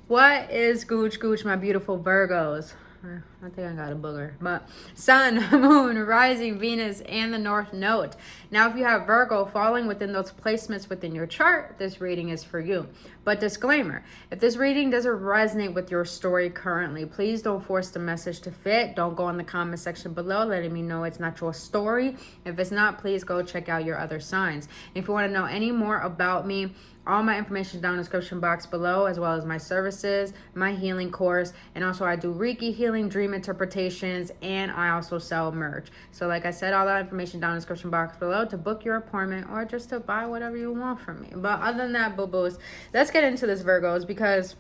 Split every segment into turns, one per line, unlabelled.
What is gooch gooch, my beautiful Virgos? I think I got a booger. But Sun, Moon, Rising, Venus, and the North Node. Now, if you have Virgo falling within those placements within your chart, this reading is for you. But disclaimer, if this reading doesn't resonate with your story currently, please don't force the message to fit. Don't go in the comment section below letting me know it's not your story. If it's not, please go check out your other signs. If you want to know any more about me, all my information is down in the description box below, as well as my services, my healing course, and also I do Reiki healing, dream interpretations, and I also sell merch. So like I said, all that information down in the description box below to book your appointment or just to buy whatever you want from me. But other than that, boo-boos, let's get into this, Virgos, because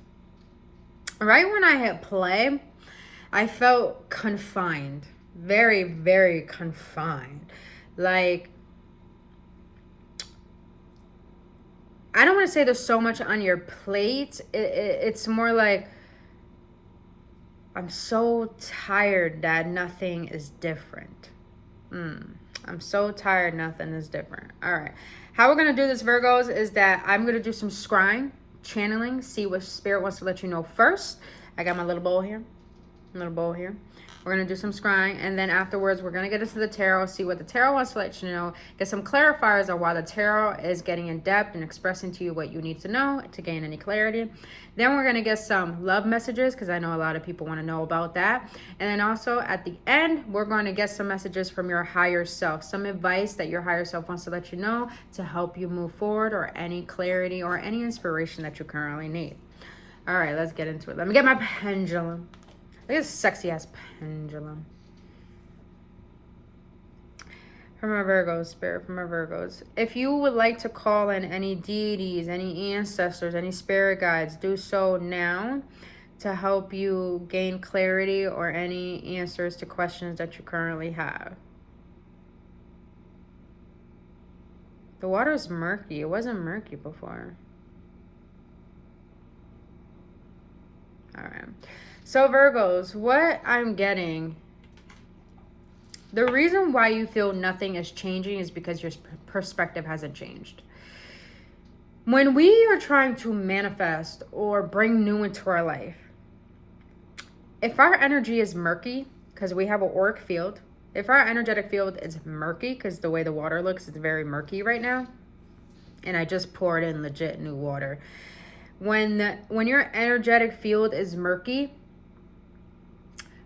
right when I hit play, I felt confined. Very, very confined. Like, I don't want to say there's so much on your plate. It's more like I'm so tired that nothing is different. I'm so tired nothing is different. All right. How we're going to do this, Virgos, is that I'm going to do some scrying, channeling, see what Spirit wants to let you know first. I got my little bowl here. We're going to do some scrying, and then afterwards we're going to get into the tarot, see what the tarot wants to let you know, get some clarifiers on why the tarot is getting in depth and expressing to you what you need to know to gain any clarity. Then we're going to get some love messages, because I know a lot of people want to know about that. And then also at the end, we're going to get some messages from your higher self, some advice that your higher self wants to let you know to help you move forward, or any clarity or any inspiration that you currently need. All right, let's get into it. Let me get my pendulum. Look at this sexy ass pendulum. From our Virgos, Spirit, from our Virgos. If you would like to call in any deities, any ancestors, any spirit guides, do so now to help you gain clarity or any answers to questions that you currently have. The water is murky. It wasn't murky before. All right. So Virgos, what I'm getting, the reason why you feel nothing is changing is because your perspective hasn't changed. When we are trying to manifest or bring new into our life, if our energy is murky, because we have an auric field, if our energetic field is murky, because the way the water looks, it's very murky right now, and I just poured in legit new water. When your energetic field is murky,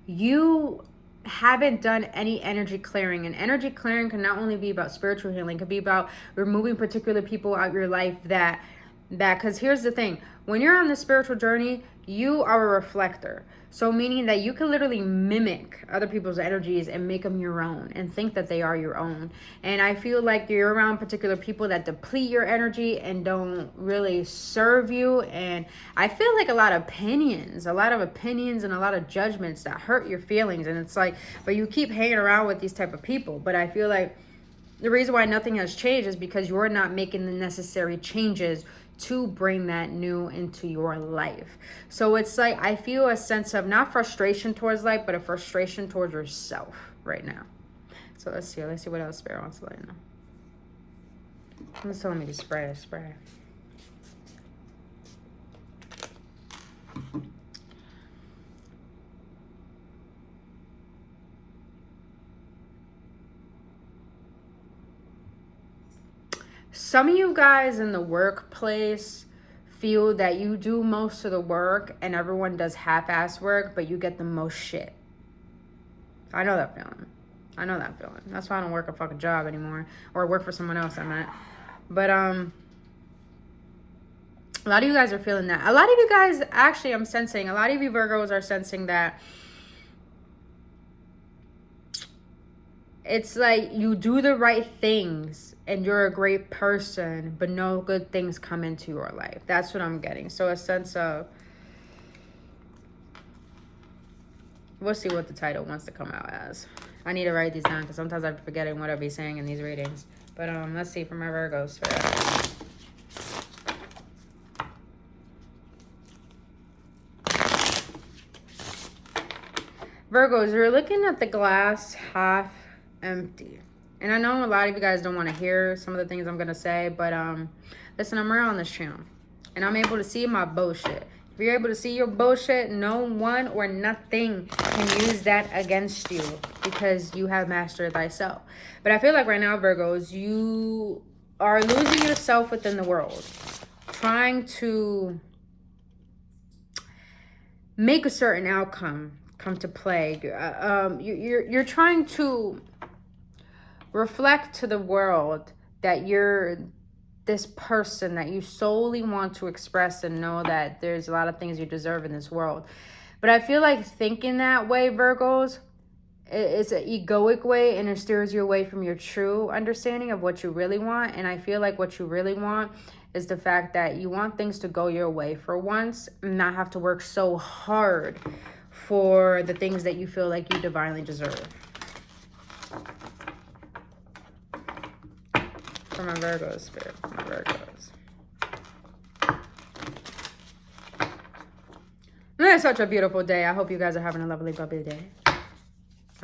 you haven't done any energy clearing. And energy clearing can not only be about spiritual healing, it could be about removing particular people out your life that because here's the thing, when you're on the spiritual journey, you are a reflector. So meaning that you can literally mimic other people's energies and make them your own and think that they are your own. And I feel like you're around particular people that deplete your energy and don't really serve you. And I feel like a lot of opinions and a lot of judgments that hurt your feelings. And it's like, but you keep hanging around with these type of people. But I feel like the reason why nothing has changed is because you're not making the necessary changes to bring that new into your life. So it's like, I feel a sense of not frustration towards life, but a frustration towards yourself right now. So let's see what else Spirit wants to let you know. It's telling me to spray. Some of you guys in the workplace feel that you do most of the work and everyone does half-ass work, but you get the most shit. I know that feeling. That's why I don't work a fucking job anymore, or work for someone else, I meant. But a lot of you guys are feeling that. A lot of you guys, actually, I'm sensing, a lot of you Virgos are sensing that it's like you do the right things and you're a great person, but no good things come into your life. That's what I'm getting. So a sense of, we'll see what the title wants to come out as. I need to write these down because sometimes I'm forgetting what I'll be saying in these readings. But let's see, for my Virgos. Virgos, you're looking at the glass half empty. And I know a lot of you guys don't want to hear some of the things I'm going to say, but listen, I'm real on this channel. And I'm able to see my bullshit. If you're able to see your bullshit, no one or nothing can use that against you because you have mastered thyself. But I feel like right now, Virgos, you are losing yourself within the world, trying to make a certain outcome come to play. You're trying to reflect to the world that you're this person that you solely want to express and know that there's a lot of things you deserve in this world. But I feel like thinking that way, Virgos, it's an egoic way, and it steers you away from your true understanding of what you really want. And I feel like what you really want is the fact that you want things to go your way for once and not have to work so hard for the things that you feel like you divinely deserve. For my Virgos, Spirit, for my Virgos. It's such a beautiful day. I hope you guys are having a lovely, bubbly day.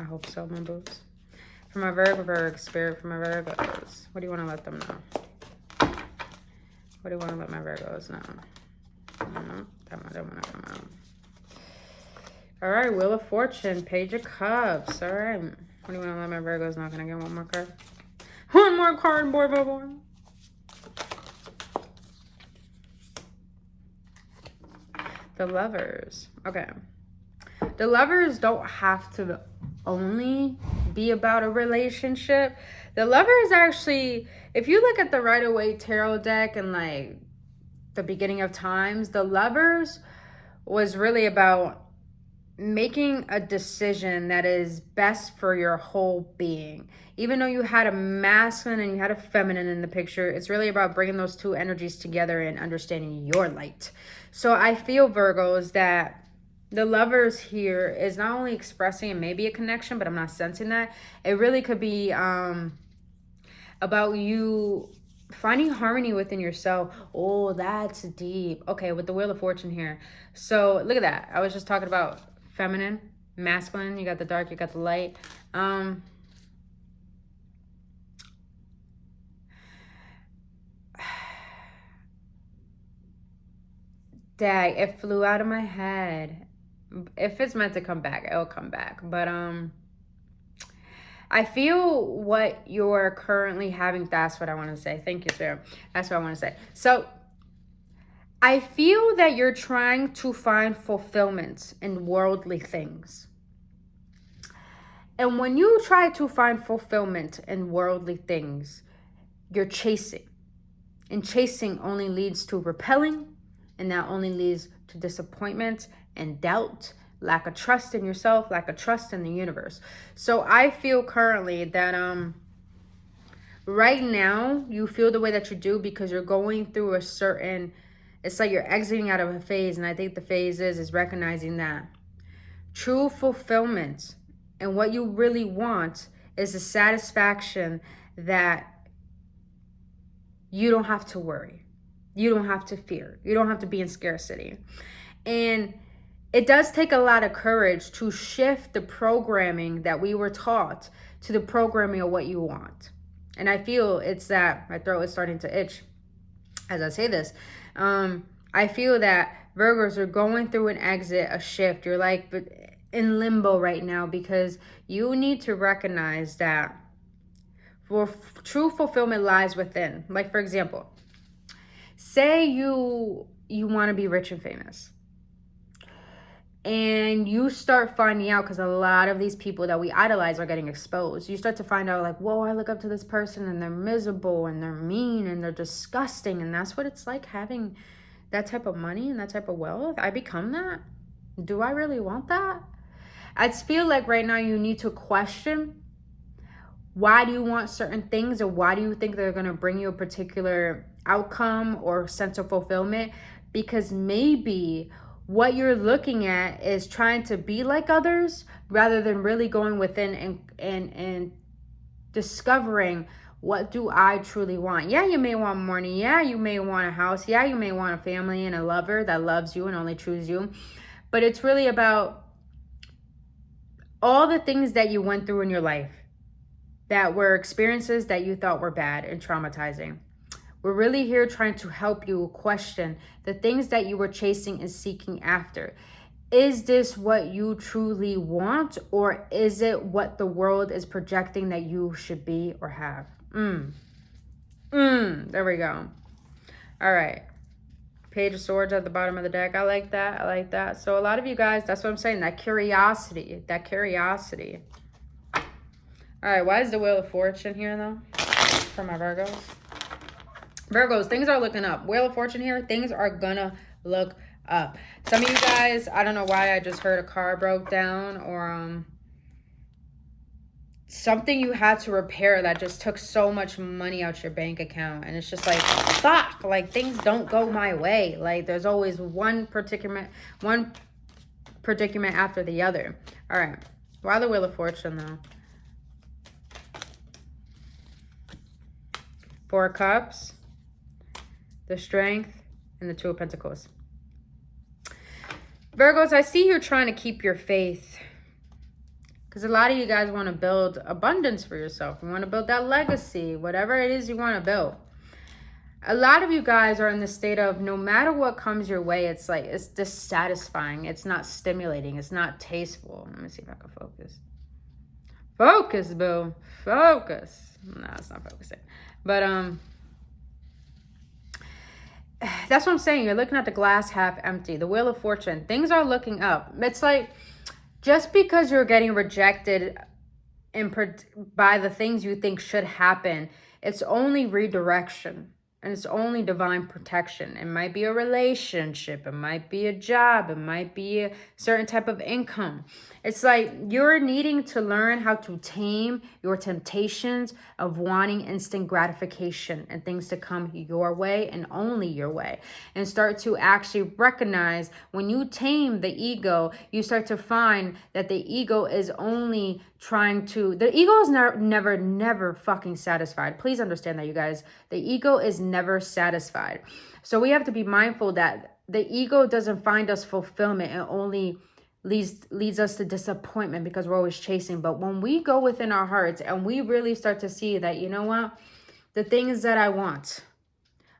I hope so, my boobs. For my Virgo, Spirit, for my Virgos. What do you want to let them know? What do you want to let my Virgos know? No, that one don't want to come out. All right, Wheel of Fortune, Page of Cups. All right. What do you want to let my Virgos know? Can I get one more card? One more card, boy. The Lovers. Okay. The Lovers don't have to only be about a relationship. The Lovers actually, if you look at the Rider-Waite tarot deck and like the beginning of times, the Lovers was really about making a decision that is best for your whole being. Even though you had a masculine and you had a feminine in the picture, it's really about bringing those two energies together and understanding your light. So I feel, Virgos, that the Lovers here is not only expressing and maybe a connection, but I'm not sensing that. It really could be about you finding harmony within yourself. Oh, that's deep. Okay, with the Wheel of Fortune here. So look at that. I was just talking about feminine, masculine. You got the dark, you got the light. Dag, it flew out of my head. If it's meant to come back, it'll come back. But I feel what you're currently having, that's what I want to say. Thank you, sir. That's what I want to say. So I feel that you're trying to find fulfillment in worldly things. And when you try to find fulfillment in worldly things, you're chasing. And chasing only leads to repelling, and that only leads to disappointment and doubt, lack of trust in yourself, lack of trust in the universe. So I feel currently that right now you feel the way that you do because you're going through a certain, it's like you're exiting out of a phase. And I think the phase is recognizing that true fulfillment and what you really want is the satisfaction that you don't have to worry. You don't have to fear. You don't have to be in scarcity. And it does take a lot of courage to shift the programming that we were taught to the programming of what you want. And I feel it's that my throat is starting to itch as I say this. I feel that Virgos are going through an exit, a shift. You're like in limbo right now because you need to recognize that true fulfillment lies within. Like, for example, say you want to be rich and famous. And you start finding out, because a lot of these people that we idolize are getting exposed. You start to find out like, whoa, I look up to this person and they're miserable and they're mean and they're disgusting. And that's what it's like having that type of money and that type of wealth. I become that? Do I really want that? I feel like right now you need to question, why do you want certain things, or why do you think they're going to bring you a particular outcome or sense of fulfillment? Because maybe what you're looking at is trying to be like others rather than really going within and discovering, what do I truly want? Yeah, you may want money. Yeah, you may want a house. Yeah, you may want a family and a lover that loves you and only chooses you. But it's really about all the things that you went through in your life that were experiences that you thought were bad and traumatizing. We're really here trying to help you question the things that you were chasing and seeking after. Is this what you truly want, or is it what the world is projecting that you should be or have? There we go. All right. Page of Swords at the bottom of the deck. I like that. I like that. So a lot of you guys, that's what I'm saying. That curiosity. That curiosity. All right. Why is the Wheel of Fortune here, though? For my Virgos. Virgos, things are looking up. Wheel of Fortune here. Things are gonna look up. Some of you guys, I don't know why I just heard a car broke down, or something you had to repair that just took so much money out your bank account, and it's just like, fuck, like things don't go my way. Like there's always one predicament after the other. All right, why the Wheel of Fortune though? Four of Cups, the Strength, and the Two of Pentacles. Virgos, I see you're trying to keep your faith, because a lot of you guys want to build abundance for yourself. You want to build that legacy, whatever it is you want to build. A lot of you guys are in the state of, no matter what comes your way, it's like, it's dissatisfying. It's not stimulating. It's not tasteful. Let me see if I can focus. Focus, boo. Focus. No, it's not focusing. But, that's what I'm saying. You're looking at the glass half empty. The Wheel of Fortune. Things are looking up. It's like, just because you're getting rejected by the things you think should happen, it's only redirection. And it's only divine protection. It might be a relationship. It might be a job. It might be a certain type of income. It's like you're needing to learn how to tame your temptations of wanting instant gratification and things to come your way and only your way. And start to actually recognize, when you tame the ego, you start to find that the ego is only trying to, the ego is never fucking satisfied. Please understand that, you guys. The ego is never satisfied. So we have to be mindful that the ego doesn't find us fulfillment. It only leads us to disappointment, because we're always chasing. But when we go within our hearts and we really start to see that, you know what, the things that I want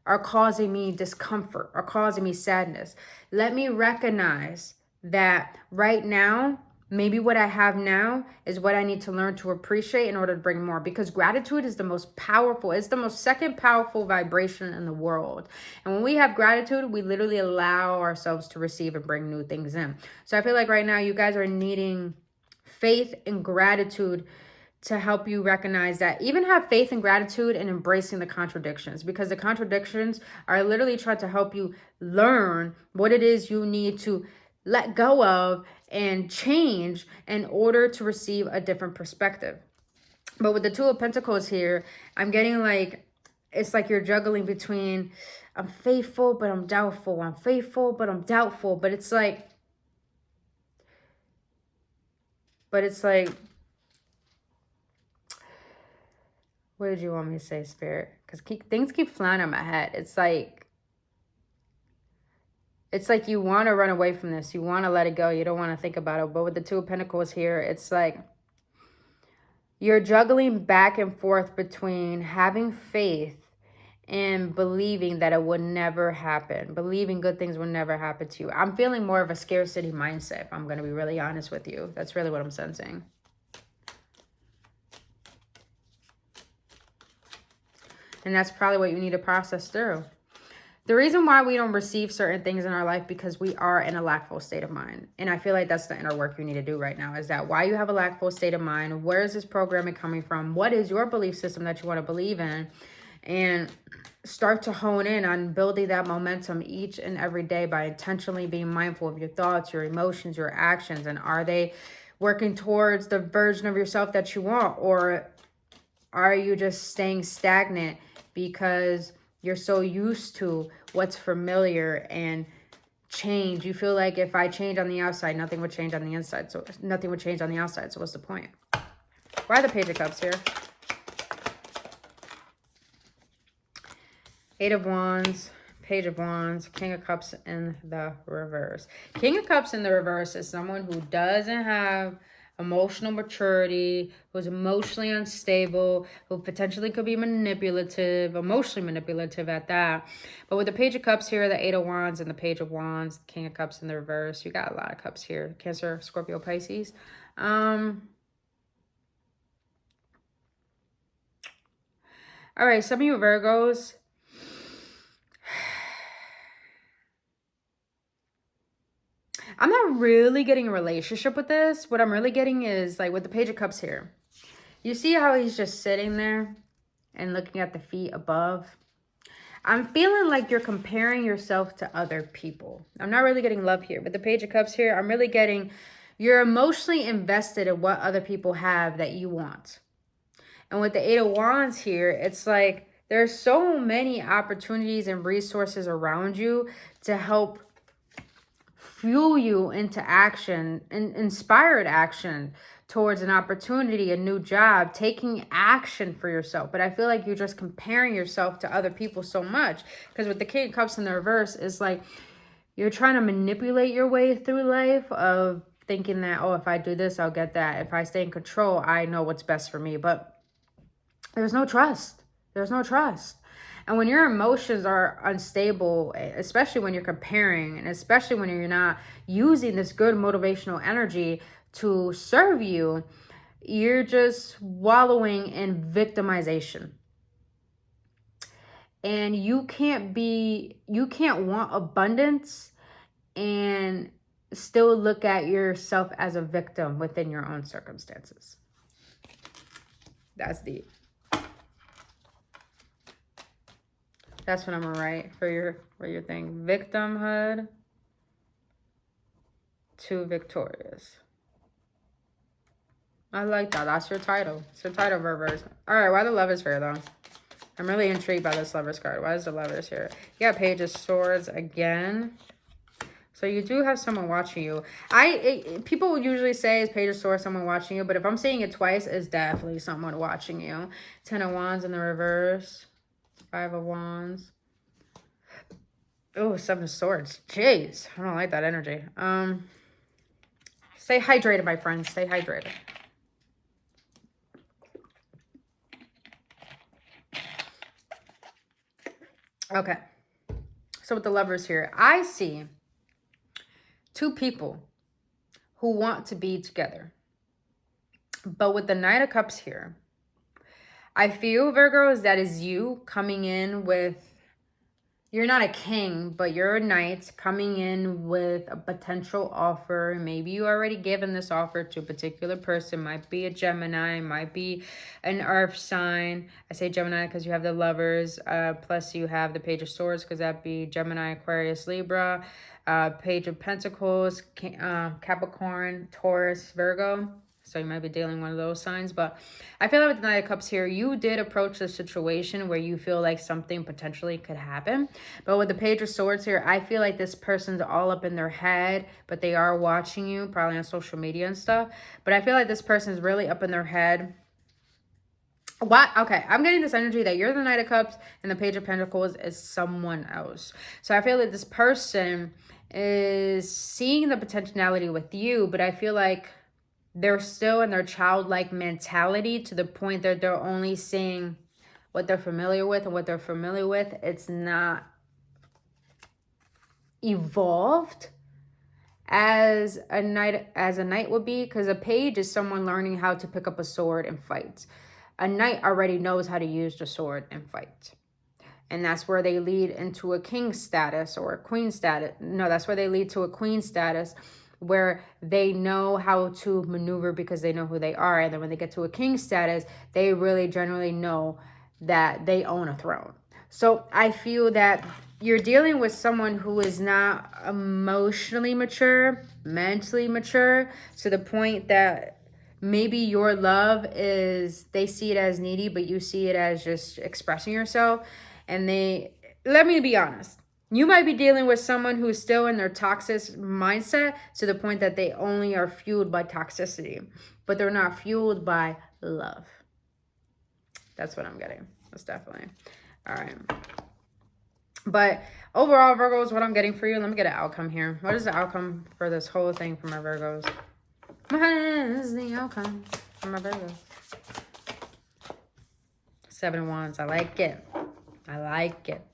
are causing me discomfort, are causing me sadness, let me recognize that right now, maybe what I have now is what I need to learn to appreciate in order to bring more. Because gratitude is the most powerful, it's the most second powerful vibration in the world. And when we have gratitude, we literally allow ourselves to receive and bring new things in. So I feel like right now you guys are needing faith and gratitude to help you recognize that. Even have faith and gratitude in embracing the contradictions, because the contradictions are literally trying to help you learn what it is you need to let go of and change in order to receive a different perspective. But with the Two of Pentacles here, I'm getting like, it's like you're juggling between, I'm faithful, but I'm doubtful. I'm faithful, but I'm doubtful. But it's like, what did you want me to say, Spirit? Because things keep flying on my head. It's like you want to run away from this. You want to let it go. You don't want to think about it. But with the Two of Pentacles here, it's like you're juggling back and forth between having faith and believing that it would never happen. Believing good things will never happen to you. I'm feeling more of a scarcity mindset, if I'm going to be really honest with you. That's really what I'm sensing. And that's probably what you need to process through. The reason why we don't receive certain things in our life, because we are in a lackful state of mind. And I feel like that's the inner work you need to do right now, is that why you have a lackful state of mind. Where is this programming coming from? What is your belief system that you want to believe in? And start to hone in on building that momentum each and every day by intentionally being mindful of your thoughts, your emotions, your actions. And are they working towards the version of yourself that you want? Or are you just staying stagnant because you're so used to what's familiar, and change, you feel like if I change on the outside, nothing would change on the inside. So nothing would change on the outside. So what's the point? Why the Page of Cups here? Eight of Wands, Page of Wands, King of Cups in the reverse. King of Cups in the reverse is someone who doesn't have emotional maturity, who's emotionally unstable, who potentially could be manipulative, emotionally manipulative at that. But with the Page of Cups here, the Eight of Wands and the Page of Wands, King of Cups in the reverse, you got a lot of cups here. Cancer, Scorpio, Pisces. All right, some of you Virgos, I'm not really getting a relationship with this. What I'm really getting is like with the Page of Cups here. You see how he's just sitting there and looking at the feet above? I'm feeling like you're comparing yourself to other people. I'm not really getting love here. With the Page of Cups here, I'm really getting you're emotionally invested in what other people have that you want. And with the Eight of Wands here, it's like there's so many opportunities and resources around you to help fuel you into action and inspired action towards an opportunity, a new job, taking action for yourself. But I feel like you're just comparing yourself to other people so much, because with the King of Cups in the reverse, it's like you're trying to manipulate your way through life of thinking that, oh, if I do this, I'll get that. If I stay in control, I know what's best for me. But there's no trust. There's no trust. And when your emotions are unstable, especially when you're comparing, and especially when you're not using this good motivational energy to serve you, you're just wallowing in victimization. And you can't want abundance and still look at yourself as a victim within your own circumstances. That's deep. That's what I'm gonna write for your thing. Victimhood to victorious. I like that. That's your title. It's your title, Virgos. All right, why the Lovers here, though? I'm really intrigued by this Lovers card. Why is the Lovers here? You got Page of Swords again. So you do have someone watching you. People would usually say is Page of Swords someone watching you, but if I'm seeing it twice, it's definitely someone watching you. 10 of Wands in the reverse. 5 of Wands. Oh, 7 of Swords. Jeez, I don't like that energy. Stay hydrated, my friends. Stay hydrated. Okay. So with the Lovers here, I see 2 people who want to be together. But with the Knight of Cups here, I feel, Virgos, that is you coming in with, you're not a king, but you're a knight coming in with a potential offer. Maybe you already given this offer to a particular person. Might be a Gemini, might be an earth sign. I say Gemini because you have the Lovers, plus you have the Page of Swords because that'd be Gemini, Aquarius, Libra, Page of Pentacles, Capricorn, Taurus, Virgo. So you might be dealing one of those signs. But I feel like with the Knight of Cups here, you did approach the situation where you feel like something potentially could happen. But with the Page of Swords here, I feel like this person's all up in their head, but they are watching you, probably on social media and stuff. But I feel like this person's really up in their head. What? Okay, I'm getting this energy that you're the Knight of Cups and the Page of Pentacles is someone else. So I feel like this person is seeing the potentiality with you, but I feel like they're still in their childlike mentality to the point that they're only seeing what they're familiar with, and what they're familiar with, it's not evolved as a knight would be, because a page is someone learning how to pick up a sword and fight. A knight already knows how to use the sword and fight. And that's where they lead into a king status or a queen status. No, that's where they lead to a queen status, where they know how to maneuver because they know who they are. And then when they get to a king status, they really generally know that they own a throne. So I feel that you're dealing with someone who is not emotionally mature, mentally mature, to the point that maybe your love is, they see it as needy, but you see it as just expressing yourself. And let me be honest, you might be dealing with someone who's still in their toxic mindset to the point that they only are fueled by toxicity, but they're not fueled by love. That's what I'm getting. That's definitely. All right. But overall, Virgos, what I'm getting for you, let me get an outcome here. What is the outcome for this whole thing for my Virgos? What is the outcome from my Virgo? 7 of Wands. I like it. I like it.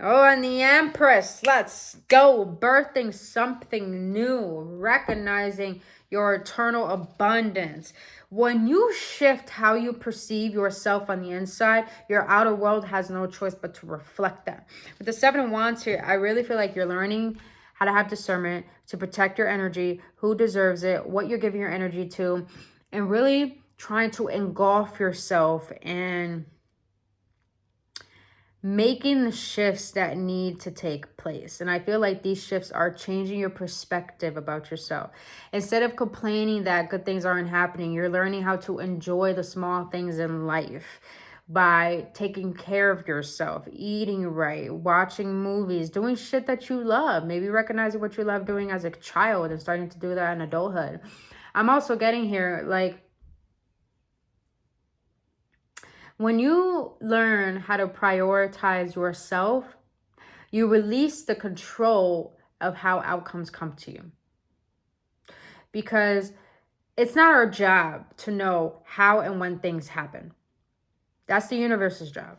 Oh, and the Empress. Let's go. Birthing something new. Recognizing your eternal abundance. When you shift how you perceive yourself on the inside, your outer world has no choice but to reflect that. With the 7 of Wands here, I really feel like you're learning how to have discernment, to protect your energy, who deserves it, what you're giving your energy to, and really trying to engulf yourself and making the shifts that need to take place. And I feel like these shifts are changing your perspective about yourself. Instead of complaining that good things aren't happening, you're learning how to enjoy the small things in life by taking care of yourself, eating right, watching movies, doing shit that you love, maybe recognizing what you love doing as a child and starting to do that in adulthood. I'm also getting here, like, when you learn how to prioritize yourself, you release the control of how outcomes come to you. Because it's not our job to know how and when things happen. That's the universe's job.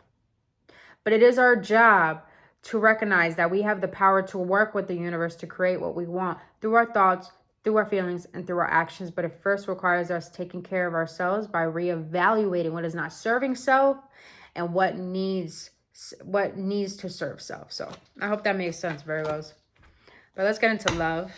But it is our job to recognize that we have the power to work with the universe to create what we want through our thoughts, through our feelings, and through our actions. But it first requires us taking care of ourselves by reevaluating what is not serving self and what needs to serve self. So I hope that makes sense, Virgos. But let's get into love.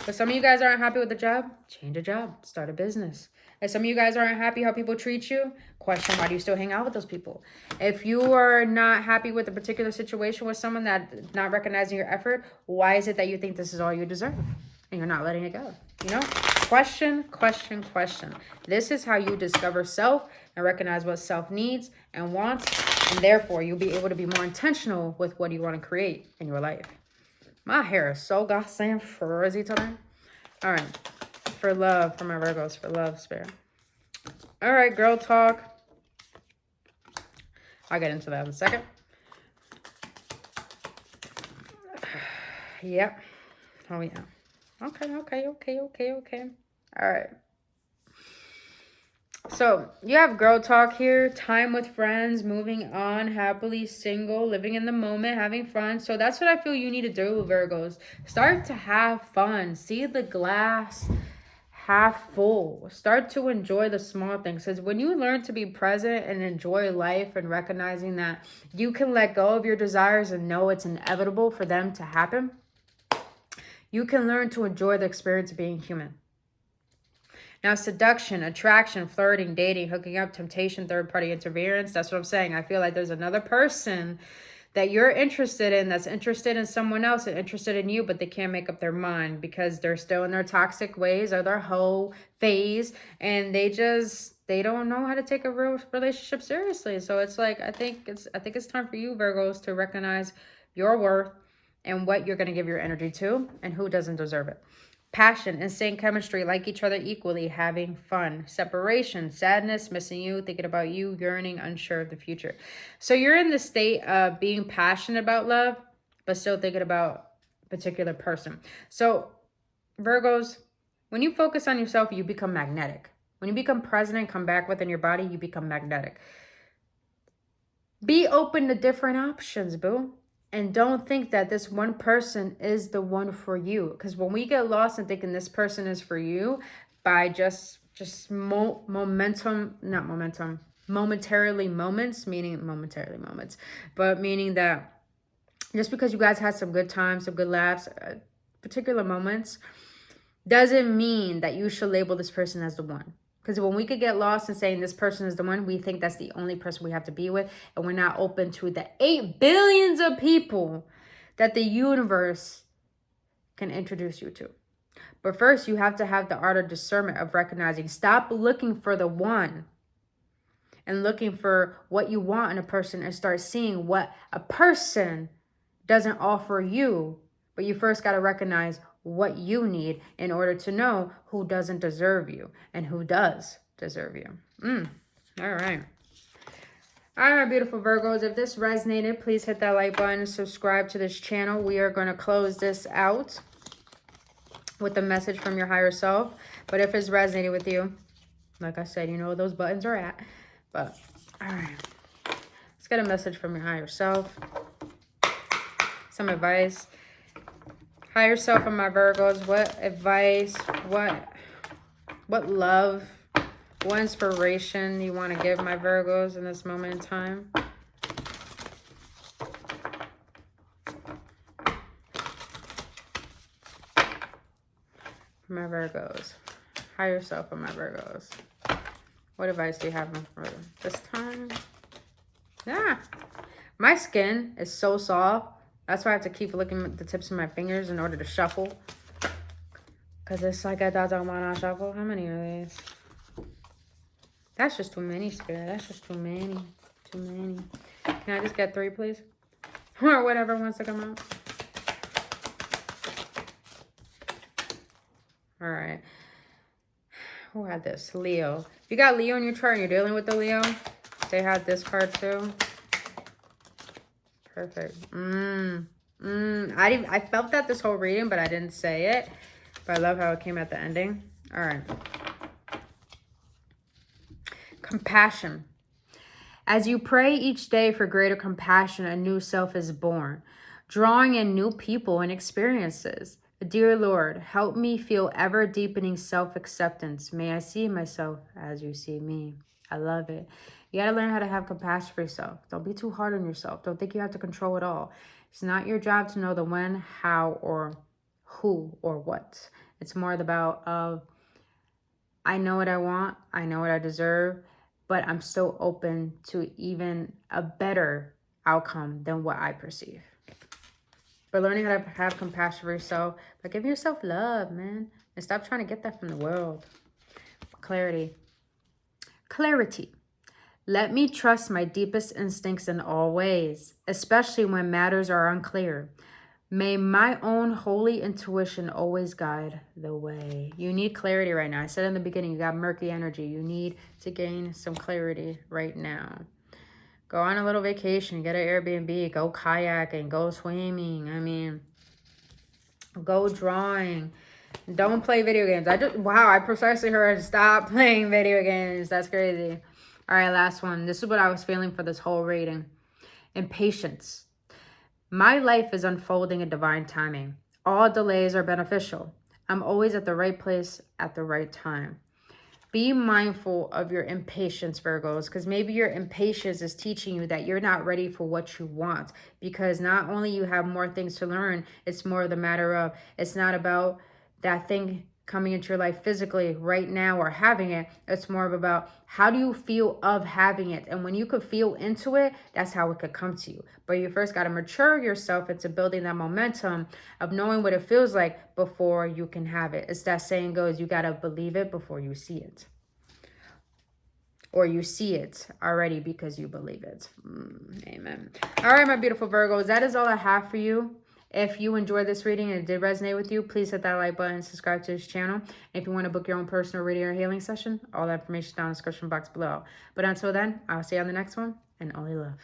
But some of you guys aren't happy with the job, change a job, start a business. If some of you guys aren't happy how people treat you, question why do you still hang out with those people? If you are not happy with a particular situation with someone that's not recognizing your effort, why is it that you think this is all you deserve and you're not letting it go? You know, question, question, question. This is how you discover self and recognize what self needs and wants, and therefore you'll be able to be more intentional with what you want to create in your life. My hair is so goddamn frizzy today. All right. For love, for my Virgos, for love, spirit. All right, girl talk. I'll get into that in a second. Yep. Oh, yeah. Okay. All right. So you have girl talk here, time with friends, moving on, happily single, living in the moment, having fun. So that's what I feel you need to do, Virgos. Start to have fun. See the glass half full. Start to enjoy the small things. Because when you learn to be present and enjoy life and recognizing that you can let go of your desires and know it's inevitable for them to happen, you can learn to enjoy the experience of being human. Now, seduction, attraction, flirting, dating, hooking up, temptation, third-party interference. That's what I'm saying. I feel like there's another person that you're interested in that's interested in someone else and interested in you, but they can't make up their mind because they're still in their toxic ways or their hoe phase, and they don't know how to take a real relationship seriously. So it's like, I think it's time for you, Virgos, to recognize your worth and what you're going to give your energy to and who doesn't deserve it. Passion, insane chemistry, like each other equally, having fun. Separation, sadness, missing you, thinking about you, yearning, unsure of the future. So you're in the state of being passionate about love, but still thinking about a particular person. So Virgos, when you focus on yourself, you become magnetic. When you become present and come back within your body, you become magnetic. Be open to different options, boo. And don't think that this one person is the one for you. Because when we get lost in thinking this person is for you by momentarily moments, but meaning that just because you guys had some good times, some good laughs, particular moments, doesn't mean that you should label this person as the one. Because when we could get lost in saying this person is the one, we think that's the only person we have to be with. And we're not open to the 8 billions of people that the universe can introduce you to. But first, you have to have the art of discernment of recognizing. Stop looking for the one and looking for what you want in a person and start seeing what a person doesn't offer you. But you first got to recognize what you need in order to know who doesn't deserve you and who does deserve you. All right. All right, beautiful Virgos. If this resonated, please hit that like button and subscribe to this channel. We are going to close this out. with the message from your higher self. But if it's resonating with you, like I said, you know where those buttons are at. But, all right. Let's get a message from your higher self. Some advice. Higher self and my Virgos, what advice, what love, what inspiration you want to give my Virgos in this moment in time? For my Virgos. Higher self and my Virgos. What advice do you have for this time? Yeah. My skin is so soft. That's why I have to keep looking at the tips of my fingers in order to shuffle. Because it's like I don't want to shuffle. How many are these? That's just too many, Spirit. That's just too many. Too many. Can I just get 3, please? Or whatever wants to come out. All right. Who had this? Leo. If you got Leo in your chart and you're dealing with the Leo, they had this card too. Perfect. I felt that this whole reading, but I didn't say it. But I love how it came at the ending. All right. Compassion. As you pray each day for greater compassion, a new self is born, drawing in new people and experiences. Dear Lord, help me feel ever deepening self-acceptance. May I see myself as you see me. I love it. You got to learn how to have compassion for yourself. Don't be too hard on yourself. Don't think you have to control it all. It's not your job to know the when, how, or who, or what. It's more about I know what I want. I know what I deserve. But I'm still open to even a better outcome than what I perceive. But learning how to have compassion for yourself, but give yourself love, man. And stop trying to get that from the world. Clarity. Clarity. Let me trust my deepest instincts in all ways, especially when matters are unclear. May my own holy intuition always guide the way. You need clarity right now. I said in the beginning, you got murky energy. You need to gain some clarity right now. Go on a little vacation, get an Airbnb, go kayaking, go swimming. I mean, go drawing. Don't play video games. I precisely heard stop playing video games. That's crazy. All right, last one. This is what I was feeling for this whole reading. Impatience. My life is unfolding in divine timing. All delays are beneficial. I'm always at the right place at the right time. Be mindful of your impatience, Virgos, because maybe your impatience is teaching you that you're not ready for what you want, because not only you have more things to learn, it's more the matter of, it's not about that thing coming into your life physically right now or having it. It's more of about how do you feel of having it, and when you could feel into it, that's how it could come to you. But you first got to mature yourself into building that momentum of knowing what it feels like before you can have it. It's that saying goes, you got to believe it before you see it, or you see it already because you believe it. Amen. All right, my beautiful Virgos, that is all I have for you. If you enjoyed this reading and it did resonate with you, please hit that like button and subscribe to this channel. And if you want to book your own personal reading or healing session, all that information is down in the description box below. But until then, I'll see you on the next one, and only love.